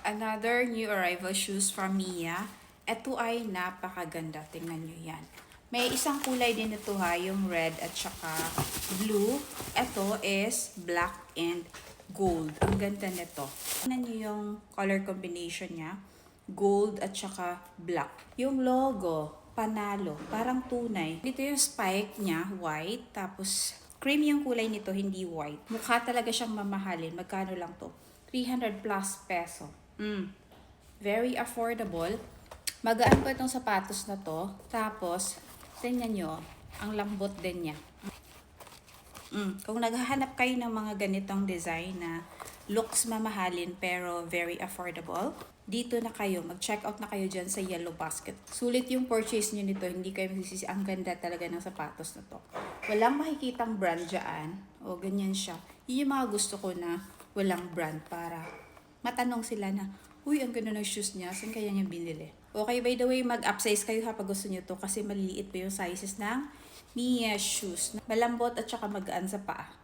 Another new arrival shoes from Mia. Ito ay napakaganda. Tingnan nyo yan. May isang kulay din ito ha, yung red at saka blue. Ito is black and gold. Ang ganda nito. Tingnan nyo yung color combination niya. Gold at saka black. Yung logo, panalo. Parang tunay. Dito yung spike niya, white. Tapos cream yung kulay nito, hindi white. Mukha talaga siyang mamahalin. Magkano lang to? 300 plus peso. Very affordable. Magaan pa itong sapatos na to. Tapos, tingnan nyo, ang lambot din niya. Kung naghahanap kayo ng mga ganitong design na looks mamahalin pero very affordable, dito na kayo, mag-check out na kayo dyan sa Yellow Basket. Sulit yung purchase nyo nito, hindi kayo magsisisi. Ang ganda talaga ng sapatos na to. Walang makikitang brand dyan. O, ganyan siya. Yun yung mga gusto ko na walang brand para matanong sila na, uy, ang ganda ng shoes niya, saan kaya niya binili? Okay, by the way, mag-upsize kayo ha pag gusto niyo to kasi maliliit pa yung sizes ng Mia shoes. Malambot at saka magaan sa paa.